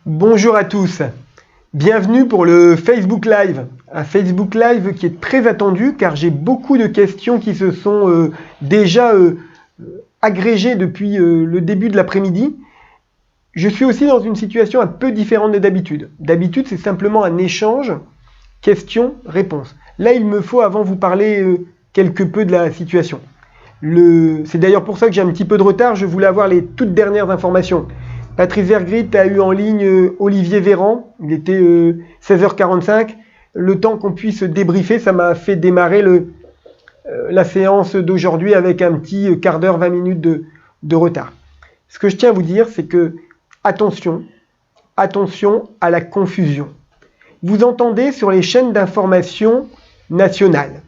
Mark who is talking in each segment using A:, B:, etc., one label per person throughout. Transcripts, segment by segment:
A: Bonjour à tous, bienvenue pour le Facebook Live. Un Facebook Live qui est très attendu car j'ai beaucoup de questions qui se sont déjà agrégées depuis le début de l'après-midi. Je suis aussi dans une situation un peu différente de d'habitude. D'habitude, c'est simplement un échange, questions-réponses. Là, il me faut avant vous parler quelque peu de la situation. C'est d'ailleurs pour ça que j'ai un petit peu de retard, je voulais avoir les toutes dernières informations. Patrice Vergrit a eu en ligne Olivier Véran, il était 16h45. Le temps qu'on puisse débriefer, ça m'a fait démarrer la séance d'aujourd'hui avec un petit quart d'heure, 20 minutes de retard. Ce que je tiens à vous dire, c'est que attention à la confusion. Vous entendez sur les chaînes d'information nationales,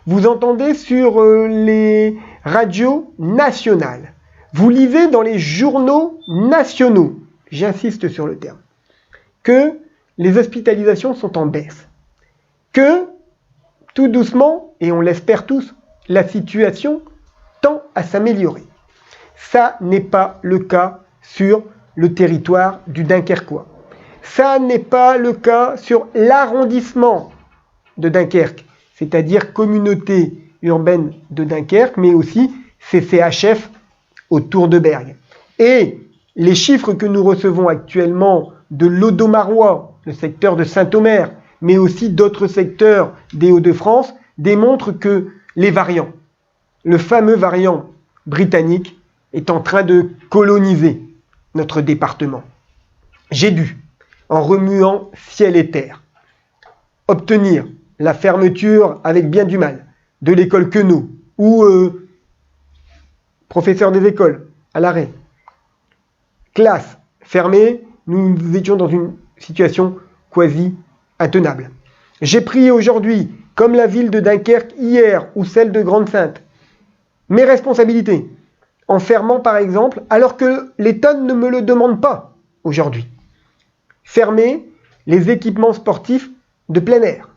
A: vous entendez sur les radios nationales, vous lisez dans les journaux nationaux, j'insiste sur le terme, que les hospitalisations sont en baisse, que tout doucement, et on l'espère tous, la situation tend à s'améliorer. Ça n'est pas le cas sur le territoire du Dunkerquois. Ça n'est pas le cas sur l'arrondissement de Dunkerque, c'est-à-dire communauté urbaine de Dunkerque, mais aussi CCHF autour de Bergues. Et les chiffres que nous recevons actuellement de l'Audomarois, le secteur de Saint-Omer, mais aussi d'autres secteurs des Hauts-de-France, démontrent que les variants, le fameux variant britannique, est en train de coloniser notre département. J'ai dû, en remuant ciel et terre, obtenir la fermeture, avec bien du mal, de l'école Queneau, où professeur des écoles, à l'arrêt, classe fermée, nous étions dans une situation quasi intenable. J'ai pris aujourd'hui, comme la ville de Dunkerque hier ou celle de Grande-Sainte, mes responsabilités, en fermant par exemple, alors que l'État ne me le demande pas aujourd'hui, fermer les équipements sportifs de plein air.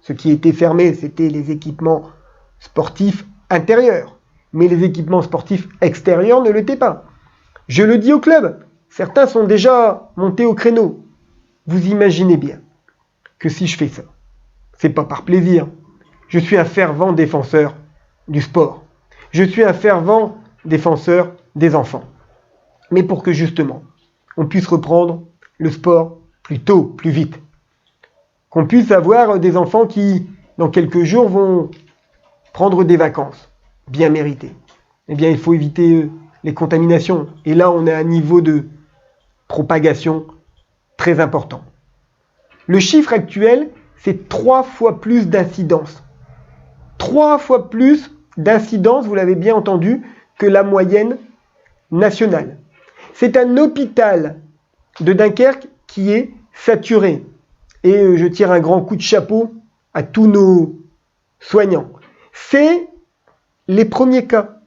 A: Ce qui était fermé, c'était les équipements sportifs intérieurs, mais les équipements sportifs extérieurs ne l'étaient pas. Je le dis au club, certains sont déjà montés au créneau. Vous imaginez bien que si je fais ça, c'est pas par plaisir. Je suis un fervent défenseur du sport. Je suis un fervent défenseur des enfants. Mais pour que justement, on puisse reprendre le sport plus tôt, plus vite. Qu'on puisse avoir des enfants qui, dans quelques jours, vont prendre des vacances bien méritées. Eh bien, il faut éviter les contaminations. Et là, on est à un niveau de propagation très important. Le chiffre actuel, c'est 3 fois plus d'incidence. 3 fois plus d'incidence, vous l'avez bien entendu, que la moyenne nationale. C'est un hôpital de Dunkerque qui est saturé. Et je tire un grand coup de chapeau à tous nos soignants. C'est les premiers cas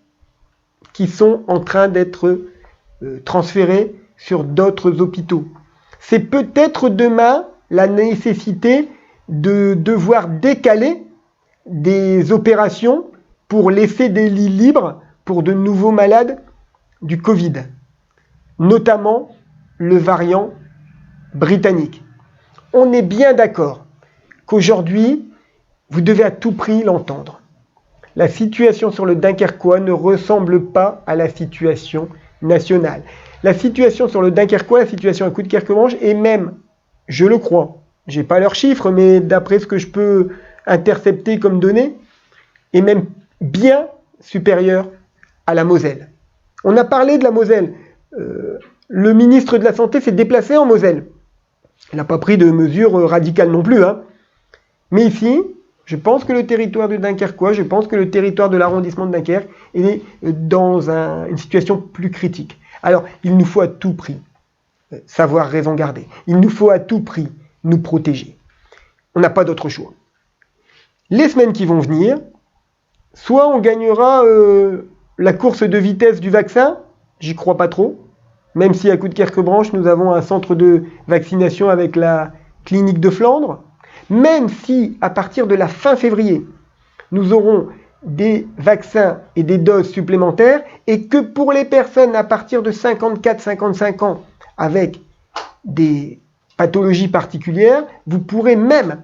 A: qui sont en train d'être transférés sur d'autres hôpitaux. C'est peut-être demain la nécessité de devoir décaler des opérations pour laisser des lits libres pour de nouveaux malades du Covid, notamment le variant britannique. On est bien d'accord qu'aujourd'hui, vous devez à tout prix l'entendre. La situation sur le Dunkerquois ne ressemble pas à la situation nationale. La situation sur le Dunkerquois, la situation à Coudekerque-Manche est même, je le crois, je n'ai pas leurs chiffres, mais d'après ce que je peux intercepter comme données, est même bien supérieure à la Moselle. On a parlé de la Moselle. Le ministre de la Santé s'est déplacé en Moselle. Il n'a pas pris de mesures radicales non plus. Mais ici, je pense que le territoire de Dunkerquois, je pense que le territoire de l'arrondissement de Dunkerque est dans une situation plus critique. Alors, il nous faut à tout prix savoir raison garder. Il nous faut à tout prix nous protéger. On n'a pas d'autre choix. Les semaines qui vont venir, soit on gagnera la course de vitesse du vaccin, j'y crois pas trop, même si à Coudekerque-Branche, nous avons un centre de vaccination avec la clinique de Flandre, même si à partir de la fin février, nous aurons des vaccins et des doses supplémentaires, et que pour les personnes à partir de 54-55 ans, avec des pathologies particulières, vous pourrez même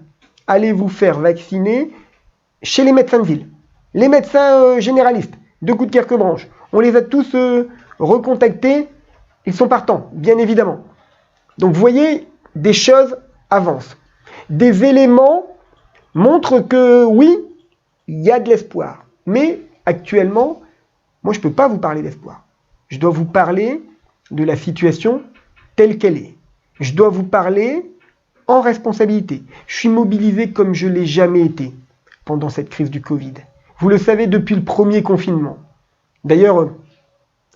A: aller vous faire vacciner chez les médecins de ville. Les médecins généralistes de Coudekerque-Branche, on les a tous recontactés, ils sont partants, bien évidemment. Donc vous voyez, des choses avancent. Des éléments montrent que oui, il y a de l'espoir. Mais actuellement, moi je ne peux pas vous parler d'espoir. Je dois vous parler de la situation telle qu'elle est. Je dois vous parler en responsabilité. Je suis mobilisé comme je ne l'ai jamais été pendant cette crise du Covid. Vous le savez depuis le premier confinement. D'ailleurs,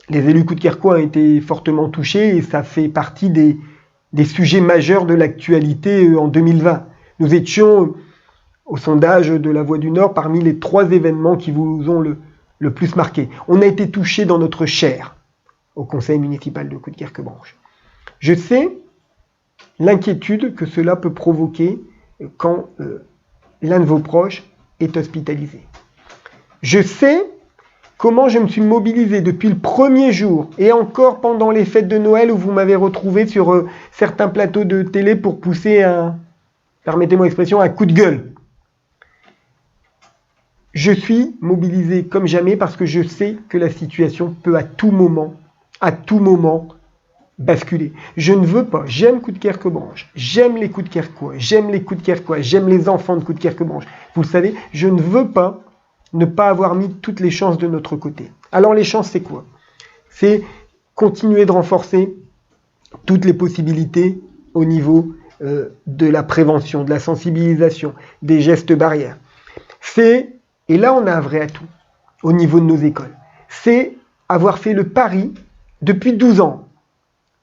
A: les élus coudekerquois ont été fortement touchés et ça fait partie des sujets majeurs de l'actualité en 2020. Nous étions, au sondage de la Voix du Nord, parmi les 3 événements qui vous ont le plus marqué. On a été touchés dans notre chair au conseil municipal de Coudekerque-Branche. Je sais l'inquiétude que cela peut provoquer quand l'un de vos proches est hospitalisé. Je sais comment je me suis mobilisé depuis le premier jour et encore pendant les fêtes de Noël où vous m'avez retrouvé sur certains plateaux de télé pour pousser permettez-moi l'expression, un coup de gueule. Je suis mobilisé comme jamais parce que je sais que la situation peut à tout moment basculer. Je ne veux pas, j'aime Coudekerque-Branche, j'aime les Coudekerquois, j'aime les enfants de Coudekerque-Branche. Vous le savez, je ne veux pas ne pas avoir mis toutes les chances de notre côté. Alors les chances, c'est quoi? C'est continuer de renforcer toutes les possibilités au niveau de la prévention, de la sensibilisation, des gestes barrières. Et là on a un vrai atout au niveau de nos écoles, c'est avoir fait le pari depuis 12 ans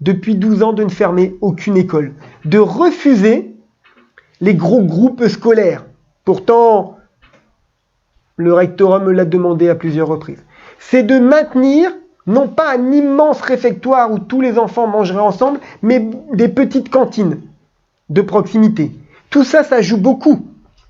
A: de ne fermer aucune école, de refuser les gros groupes scolaires. Pourtant, le rectorat me l'a demandé à plusieurs reprises. C'est de maintenir, non pas un immense réfectoire où tous les enfants mangeraient ensemble, mais des petites cantines de proximité. Tout ça, ça joue beaucoup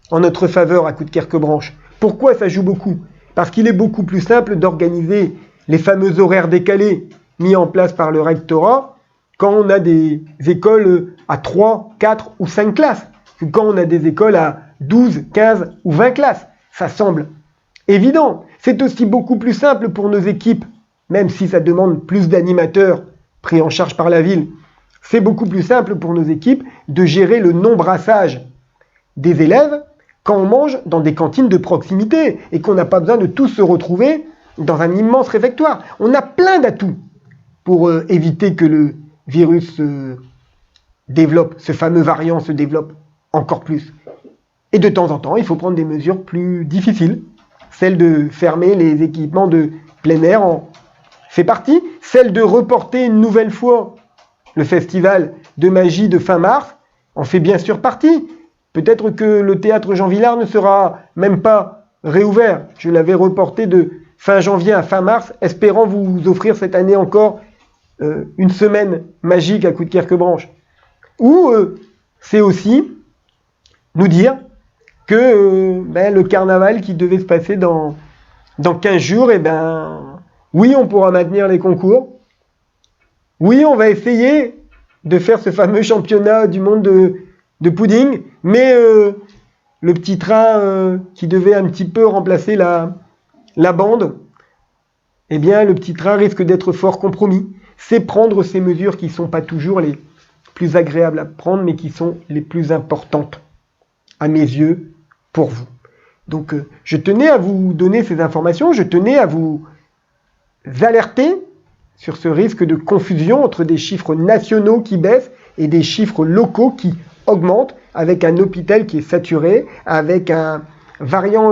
A: en notre faveur à Coudekerque-Branche. Pourquoi ça joue beaucoup? Parce qu'il est beaucoup plus simple d'organiser les fameux horaires décalés mis en place par le rectorat quand on a des écoles à 3, 4 ou 5 classes, que quand on a des écoles à 12, 15 ou 20 classes. Ça semble évident. C'est aussi beaucoup plus simple pour nos équipes, même si ça demande plus d'animateurs pris en charge par la ville. C'est beaucoup plus simple pour nos équipes de gérer le non-brassage des élèves quand on mange dans des cantines de proximité et qu'on n'a pas besoin de tous se retrouver dans un immense réfectoire. On a plein d'atouts pour éviter que le virus se développe, ce fameux variant se développe encore plus. Et de temps en temps, il faut prendre des mesures plus difficiles. Celle de fermer les équipements de plein air en fait partie. Celle de reporter une nouvelle fois le festival de magie de fin mars en fait bien sûr partie. Peut-être que le théâtre Jean Vilar ne sera même pas réouvert. Je l'avais reporté de fin janvier à fin mars, espérant vous offrir cette année encore une semaine magique à Coudekerque-Branche. Ou c'est aussi nous dire que le carnaval qui devait se passer dans 15 jours, oui, on pourra maintenir les concours. Oui, on va essayer de faire ce fameux championnat du monde de pudding, mais le petit train qui devait un petit peu remplacer la bande, le petit train risque d'être fort compromis. C'est prendre ces mesures qui ne sont pas toujours les plus agréables à prendre, mais qui sont les plus importantes, à mes yeux, pour vous. Donc, je tenais à vous donner ces informations, je tenais à vous alerter sur ce risque de confusion entre des chiffres nationaux qui baissent et des chiffres locaux qui augmentent, avec un hôpital qui est saturé, avec un variant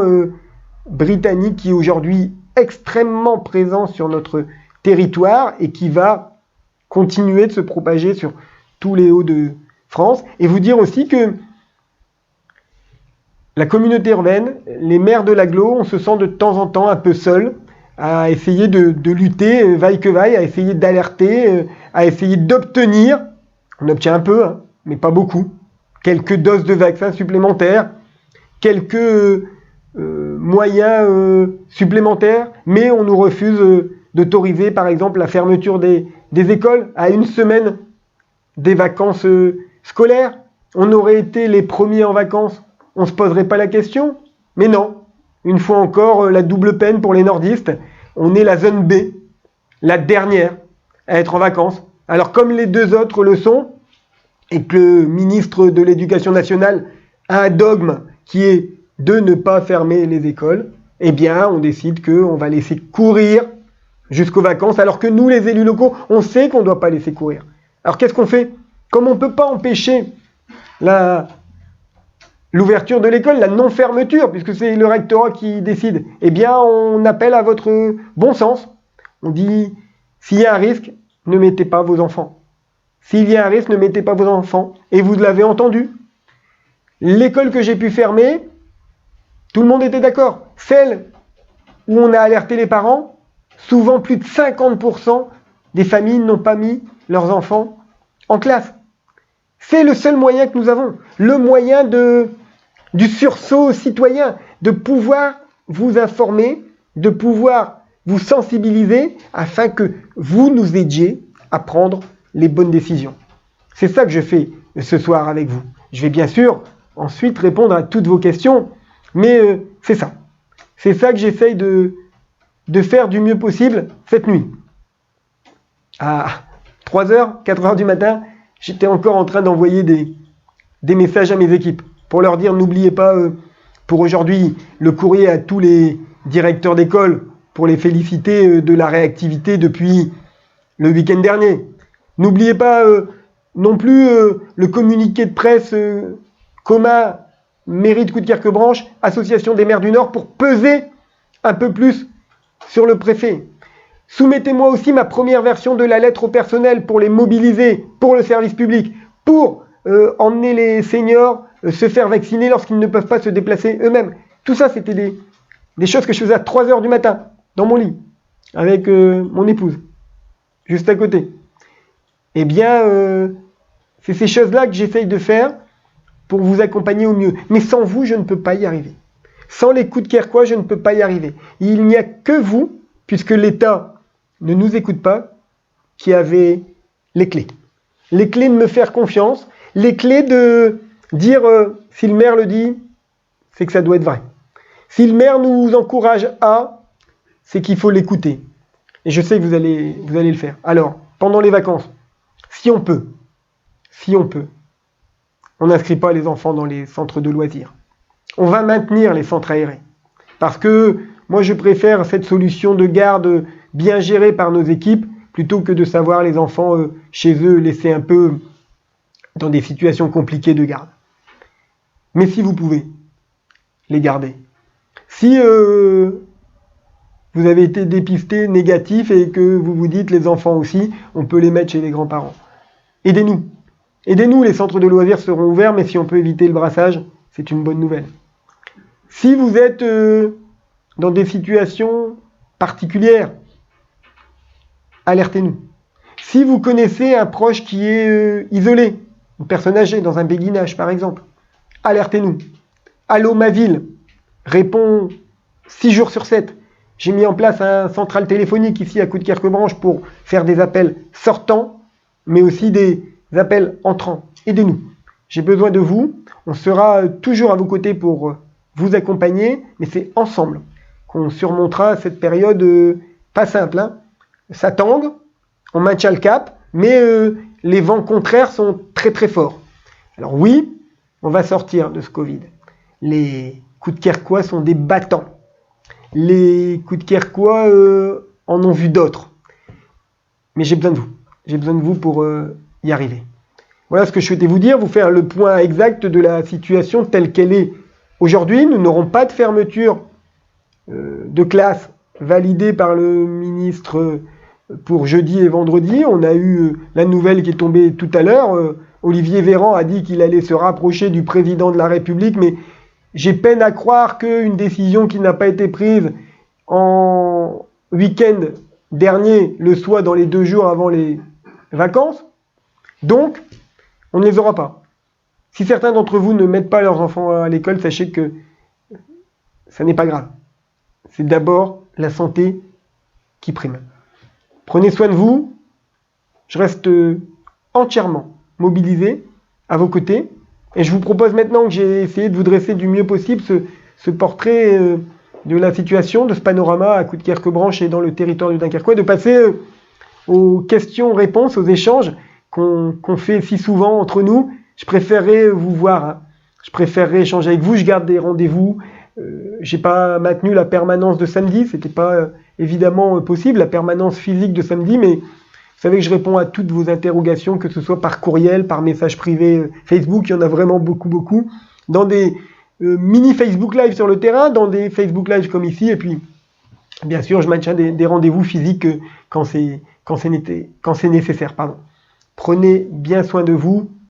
A: britannique qui est aujourd'hui extrêmement présent sur notre territoire et qui va continuer de se propager sur tous les Hauts-de-France. Et vous dire aussi que la communauté urbaine, les maires de l'agglo, on se sent de temps en temps un peu seul à essayer de lutter, vaille que vaille, à essayer d'alerter, à essayer d'obtenir, on obtient un peu, mais pas beaucoup, quelques doses de vaccins supplémentaires, quelques moyens supplémentaires, mais on nous refuse d'autoriser par exemple la fermeture des écoles à une semaine des vacances scolaires. On aurait été les premiers en vacances. On ne se poserait pas la question. Mais non. Une fois encore, la double peine pour les nordistes. On est la zone B, la dernière à être en vacances. Alors comme les deux autres le sont, et que le ministre de l'Éducation nationale a un dogme qui est de ne pas fermer les écoles, eh bien on décide qu'on va laisser courir jusqu'aux vacances, alors que nous, les élus locaux, on sait qu'on ne doit pas laisser courir. Alors qu'est-ce qu'on fait? Comme on ne peut pas empêcher l'ouverture de l'école, la non-fermeture, puisque c'est le rectorat qui décide, eh bien on appelle à votre bon sens. On dit, s'il y a un risque, ne mettez pas vos enfants. S'il y a un risque, ne mettez pas vos enfants. Et vous l'avez entendu. L'école que j'ai pu fermer, tout le monde était d'accord. Celle où on a alerté les parents, souvent plus de 50% des familles n'ont pas mis leurs enfants en classe. C'est le seul moyen que nous avons. Le moyen du sursaut citoyen, de pouvoir vous informer, de pouvoir vous sensibiliser afin que vous nous aidiez à prendre les bonnes décisions. C'est ça que je fais ce soir avec vous. Je vais bien sûr ensuite répondre à toutes vos questions, mais c'est ça. C'est ça que j'essaye de faire du mieux possible cette nuit. À 3h, 4h du matin, j'étais encore en train d'envoyer des messages à mes équipes pour leur dire n'oubliez pas pour aujourd'hui le courrier à tous les directeurs d'école pour les féliciter de la réactivité depuis le week-end dernier. N'oubliez pas non plus le communiqué de presse COMA, mairie de Coudekerque-Branche, Association des maires du Nord, pour peser un peu plus sur le préfet. Soumettez-moi aussi ma première version de la lettre au personnel pour les mobiliser pour le service public, pour emmener les seniors se faire vacciner lorsqu'ils ne peuvent pas se déplacer eux-mêmes. Tout ça, c'était des choses que je faisais à 3h du matin, dans mon lit, avec mon épouse, juste à côté. Eh bien, c'est ces choses-là que j'essaye de faire pour vous accompagner au mieux. Mais sans vous, je ne peux pas y arriver. Sans les Coudekerquois, je ne peux pas y arriver. Il n'y a que vous, puisque l'État ne nous écoute pas, qui avez les clés. Les clés de me faire confiance, les clés de dire si le maire le dit, c'est que ça doit être vrai. Si le maire nous encourage à, c'est qu'il faut l'écouter. Et je sais que vous allez le faire. Alors, pendant les vacances, si on peut, on n'inscrit pas les enfants dans les centres de loisirs. On va maintenir les centres aérés. Parce que moi, je préfère cette solution de garde bien gérée par nos équipes, plutôt que de savoir les enfants chez eux laissés un peu dans des situations compliquées de garde. Mais si vous pouvez les garder. Si vous avez été dépisté négatif et que vous vous dites les enfants aussi, on peut les mettre chez les grands-parents. Aidez-nous. Aidez-nous, les centres de loisirs seront ouverts, mais si on peut éviter le brassage, c'est une bonne nouvelle. Si vous êtes dans des situations particulières, alertez-nous. Si vous connaissez un proche qui est isolé, une personne âgée dans un béguinage par exemple, alertez-nous. Allô ma ville répond 6 jours sur 7. J'ai mis en place un central téléphonique ici à Coudekerque-Branche pour faire des appels sortants, mais aussi des appels entrants. Aidez-nous. J'ai besoin de vous. On sera toujours à vos côtés pour vous accompagner, mais c'est ensemble qu'on surmontera cette période pas simple. Hein. Ça tangue, on maintient le cap, mais les vents contraires sont très très forts. Alors oui, on va sortir de ce Covid. Les Coudekerquois sont des battants. Les Coudekerquois en ont vu d'autres. Mais j'ai besoin de vous. J'ai besoin de vous pour y arriver. Voilà ce que je souhaitais vous dire, vous faire le point exact de la situation telle qu'elle est aujourd'hui. Nous n'aurons pas de fermeture de classe validée par le ministre pour jeudi et vendredi. On a eu la nouvelle qui est tombée tout à l'heure. Olivier Véran a dit qu'il allait se rapprocher du président de la République, mais j'ai peine à croire qu'une décision qui n'a pas été prise en week-end dernier le soit dans les 2 jours avant les vacances. Donc, on ne les aura pas. Si certains d'entre vous ne mettent pas leurs enfants à l'école, sachez que ça n'est pas grave. C'est d'abord la santé qui prime. Prenez soin de vous. Je reste entièrement mobilisés à vos côtés. Et je vous propose maintenant que j'ai essayé de vous dresser du mieux possible ce portrait de la situation, de ce panorama à Coudekerque-Branche et dans le territoire du Dunkerquois, de passer aux questions-réponses, aux échanges qu'on fait si souvent entre nous. Je préférerais vous voir, hein. Je préférerais échanger avec vous. Je garde des rendez-vous. J'ai pas maintenu la permanence de samedi, c'était pas évidemment possible, la permanence physique de samedi, mais vous savez que je réponds à toutes vos interrogations, que ce soit par courriel, par message privé Facebook, il y en a vraiment beaucoup, dans des mini Facebook Live sur le terrain, dans des Facebook Live comme ici, et puis bien sûr je maintiens des rendez-vous physiques quand c'est nécessaire. Pardon. Prenez bien soin de vous.